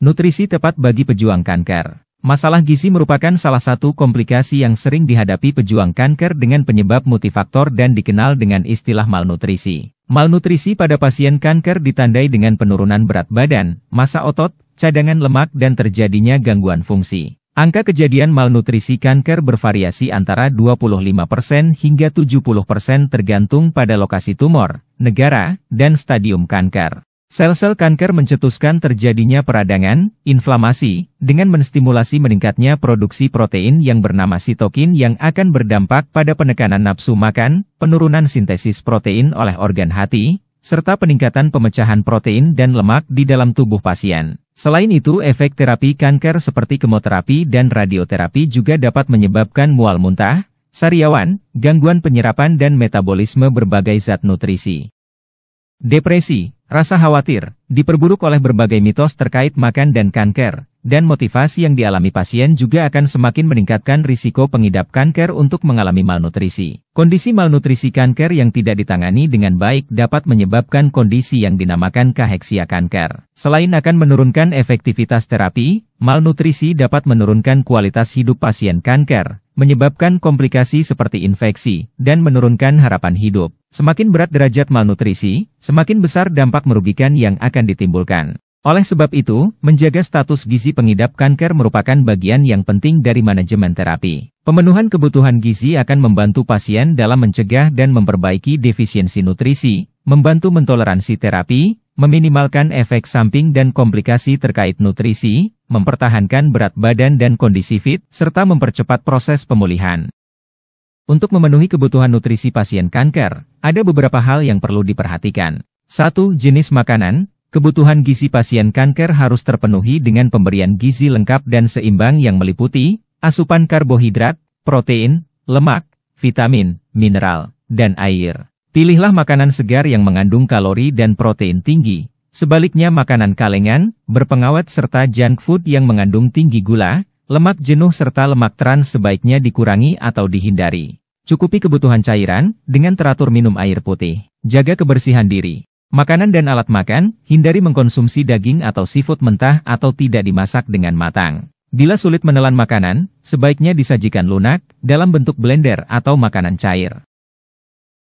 Nutrisi tepat bagi pejuang kanker. Masalah gizi merupakan salah satu komplikasi yang sering dihadapi pejuang kanker dengan penyebab multifaktor dan dikenal dengan istilah malnutrisi. Malnutrisi pada pasien kanker ditandai dengan penurunan berat badan, massa otot, cadangan lemak dan terjadinya gangguan fungsi. Angka kejadian malnutrisi kanker bervariasi antara 25% hingga 70% tergantung pada lokasi tumor, negara, dan stadium kanker. Sel-sel kanker mencetuskan terjadinya peradangan, inflamasi, dengan menstimulasi meningkatnya produksi protein yang bernama sitokin yang akan berdampak pada penekanan nafsu makan, penurunan sintesis protein oleh organ hati, serta peningkatan pemecahan protein dan lemak di dalam tubuh pasien. Selain itu, efek terapi kanker seperti kemoterapi dan radioterapi juga dapat menyebabkan mual muntah, sariawan, gangguan penyerapan dan metabolisme berbagai zat nutrisi. Depresi, rasa khawatir, diperburuk oleh berbagai mitos terkait makan dan kanker, dan motivasi yang dialami pasien juga akan semakin meningkatkan risiko pengidap kanker untuk mengalami malnutrisi. Kondisi malnutrisi kanker yang tidak ditangani dengan baik dapat menyebabkan kondisi yang dinamakan kaheksia kanker. Selain akan menurunkan efektivitas terapi, malnutrisi dapat menurunkan kualitas hidup pasien kanker, menyebabkan komplikasi seperti infeksi, dan menurunkan harapan hidup. Semakin berat derajat malnutrisi, semakin besar dampak merugikan yang akan ditimbulkan. Oleh sebab itu, menjaga status gizi pengidap kanker merupakan bagian yang penting dari manajemen terapi. Pemenuhan kebutuhan gizi akan membantu pasien dalam mencegah dan memperbaiki defisiensi nutrisi, membantu mentoleransi terapi, meminimalkan efek samping dan komplikasi terkait nutrisi, mempertahankan berat badan dan kondisi fit, serta mempercepat proses pemulihan. Untuk memenuhi kebutuhan nutrisi pasien kanker, ada beberapa hal yang perlu diperhatikan. 1. Jenis makanan. Kebutuhan gizi pasien kanker harus terpenuhi dengan pemberian gizi lengkap dan seimbang yang meliputi asupan karbohidrat, protein, lemak, vitamin, mineral, dan air. Pilihlah makanan segar yang mengandung kalori dan protein tinggi. Sebaliknya makanan kalengan, berpengawet serta junk food yang mengandung tinggi gula, lemak jenuh serta lemak trans sebaiknya dikurangi atau dihindari. Cukupi kebutuhan cairan dengan teratur minum air putih. Jaga kebersihan diri. Makanan dan alat makan, hindari mengkonsumsi daging atau seafood mentah atau tidak dimasak dengan matang. Bila sulit menelan makanan, sebaiknya disajikan lunak, dalam bentuk blender atau makanan cair.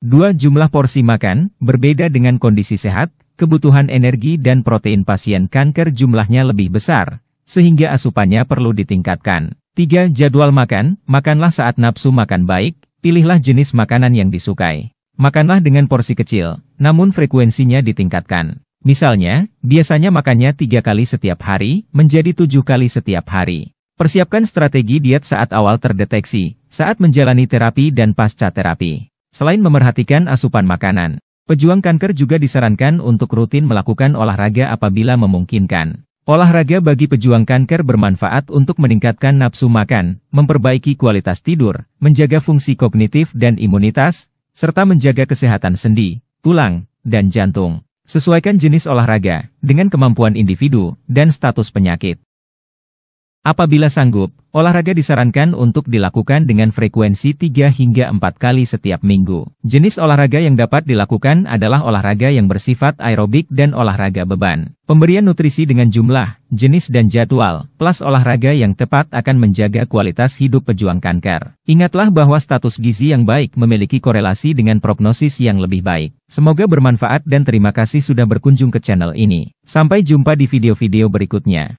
2. Jumlah porsi makan, berbeda dengan kondisi sehat, kebutuhan energi dan protein pasien kanker jumlahnya lebih besar, sehingga asupannya perlu ditingkatkan. 3. Jadwal makan, makanlah saat nafsu makan baik, pilihlah jenis makanan yang disukai. Makanlah dengan porsi kecil, namun frekuensinya ditingkatkan. Misalnya, biasanya makannya 3 kali setiap hari, menjadi 7 kali setiap hari. Persiapkan strategi diet saat awal terdeteksi, saat menjalani terapi dan pasca terapi. Selain memerhatikan asupan makanan, pejuang kanker juga disarankan untuk rutin melakukan olahraga apabila memungkinkan. Olahraga bagi pejuang kanker bermanfaat untuk meningkatkan nafsu makan, memperbaiki kualitas tidur, menjaga fungsi kognitif dan imunitas, serta menjaga kesehatan sendi, tulang, dan jantung. Sesuaikan jenis olahraga dengan kemampuan individu dan status penyakit. Apabila sanggup, olahraga disarankan untuk dilakukan dengan frekuensi 3 hingga 4 kali setiap minggu. Jenis olahraga yang dapat dilakukan adalah olahraga yang bersifat aerobik dan olahraga beban. Pemberian nutrisi dengan jumlah, jenis dan jadwal, plus olahraga yang tepat akan menjaga kualitas hidup pejuang kanker. Ingatlah bahwa status gizi yang baik memiliki korelasi dengan prognosis yang lebih baik. Semoga bermanfaat dan terima kasih sudah berkunjung ke channel ini. Sampai jumpa di video-video berikutnya.